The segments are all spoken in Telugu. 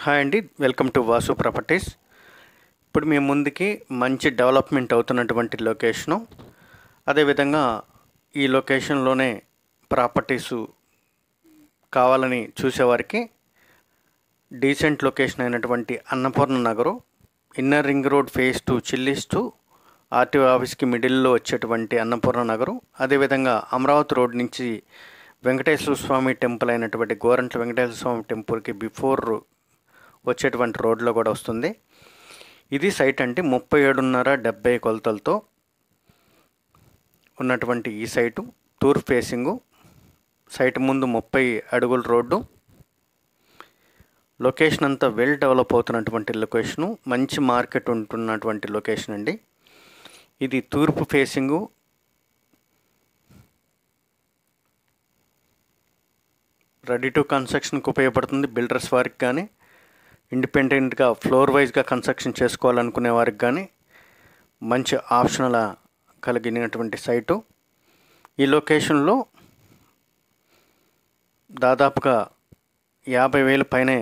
హాయ్ అండి, వెల్కమ్ టు వాసు ప్రాపర్టీస్. ఇప్పుడు మీ ముందుకి మంచి డెవలప్మెంట్ అవుతున్నటువంటి లొకేషను, అదేవిధంగా ఈ లొకేషన్లోనే ప్రాపర్టీసు కావాలని చూసేవారికి డీసెంట్ లొకేషన్ అయినటువంటి Annapurna Nagar, inner ring road phase 2 chillies to RTO ఆఫీస్కి మిడిల్లో వచ్చేటువంటి అన్నపూర్ణ నగరు, అదేవిధంగా అమరావతి రోడ్ నుంచి వెంకటేశ్వర స్వామి టెంపుల్ అయినటువంటి గోరంట్ల వెంకటేశ్వర స్వామి టెంపుల్కి బిఫోర్ వచ్చేటువంటి రోడ్లో కూడా వస్తుంది. ఇది సైట్ అంటే 37.5-70 కొలతలతో ఉన్నటువంటి ఈ సైటు తూర్పు ఫేసింగు. సైట్ ముందు 30 అడుగుల రోడ్డు. లొకేషన్ అంతా వెల్ డెవలప్ అవుతున్నటువంటి లొకేషను, మంచి మార్కెట్ ఉంటున్నటువంటి లొకేషన్ అండి. ఇది తూర్పు ఫేసింగు. రెడీ టు కన్స్ట్రక్షన్కి ఉపయోగపడుతుంది. బిల్డర్స్ వారికి కానీ, ఇండిపెండెంట్గా ఫ్లోర్ వైజ్గా కన్స్ట్రక్షన్ చేసుకోవాలనుకునే వారికి కానీ మంచి ఆప్షనల్ కలిగినటువంటి సైటు. ఈ లొకేషన్లో దాదాపుగా 50,000 పైనే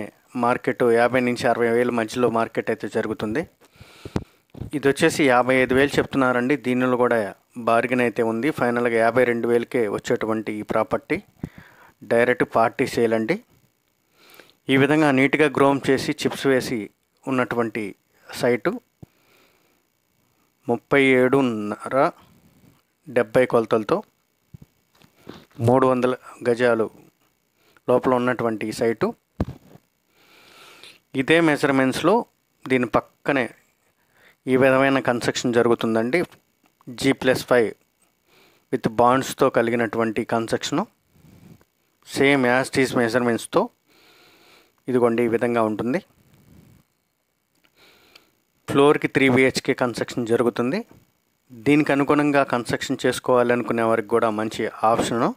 మార్కెట్, 50 నుంచి 60,000 మధ్యలో మార్కెట్ అయితే జరుగుతుంది. ఇది వచ్చేసి 55,000 చెప్తున్నారండి. దీనిలో కూడా బార్గెన్ అయితే ఉంది. ఫైనల్గా 52,000కే వచ్చేటువంటి ఈ ప్రాపర్టీ డైరెక్ట్ పార్టీ సేల్ అండి. ఈ విధంగా నీట్గా గ్రోమ్ చేసి చిప్స్ వేసి ఉన్నటువంటి సైటు 37.5-70 కొలతలతో 300 గజాలు లోపల ఉన్నటువంటి ఈ సైటు. ఇదే మెజర్మెంట్స్లో దీని పక్కనే ఈ విధమైన కన్స్ట్రక్షన్ జరుగుతుందండి. G+5 విత్ బాండ్స్తో కలిగినటువంటి కన్స్ట్రక్షను, సేమ్ యాజ్ టీస్ మెజర్మెంట్స్తో ఇదిగోండి ఈ విధంగా ఉంటుంది. ఫ్లోర్కి 3 BHK కన్స్ట్రక్షన్ జరుగుతుంది. దీనికి అనుగుణంగా కన్స్ట్రక్షన్ చేసుకోవాలనుకునే వారికి కూడా మంచి ఆప్షను,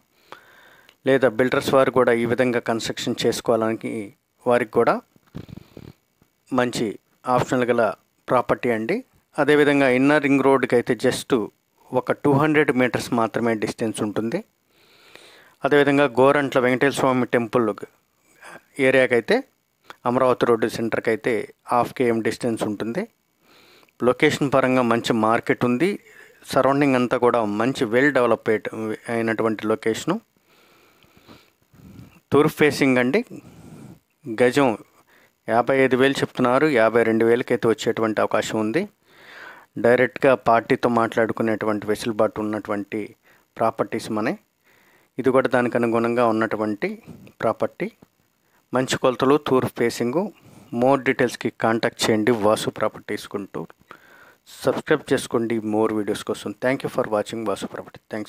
లేదా బిల్డర్స్ వారు కూడా ఈ విధంగా కన్స్ట్రక్షన్ చేసుకోవాలని వారికి కూడా మంచి ఆప్షన్లు గల ప్రాపర్టీ అండి. అదేవిధంగా ఇన్నర్ రింగ్ రోడ్కి అయితే జస్ట్ ఒక 200 మీటర్స్ మాత్రమే డిస్టెన్స్ ఉంటుంది. అదేవిధంగా గోరంట్ల వెంకటేశ్వర స్వామి టెంపుల్ ఏరియాకి అయితే అమరావతి రోడ్డు సెంటర్కి అయితే 1/2 km డిస్టెన్స్ ఉంటుంది. లొకేషన్ పరంగా మంచి మార్కెట్ ఉంది. సరౌండింగ్ అంతా కూడా మంచి వెల్ డెవలప్ అయినటువంటి లొకేషను. తూర్పు ఫేసింగ్ అండి. గజం 55,000 చెప్తున్నారు. 52,000కి అయితే వచ్చేటువంటి అవకాశం ఉంది. డైరెక్ట్గా పార్టీతో మాట్లాడుకునేటువంటి వెసులుబాటు ఉన్నటువంటి ప్రాపర్టీస్ మనే. ఇది కూడా దానికి అనుగుణంగా ఉన్నటువంటి ప్రాపర్టీ. మంచి కొలతలు, తూర్పు ఫేసింగు. మోర్ డీటెయిల్స్కి కాంటాక్ట్ చేయండి వాసు ప్రాపర్టీస్ గుంటూరు. సబ్స్క్రైబ్ చేసుకోండి మోర్ వీడియోస్ కోసం. Thank you for watching Vasu property. Thanks.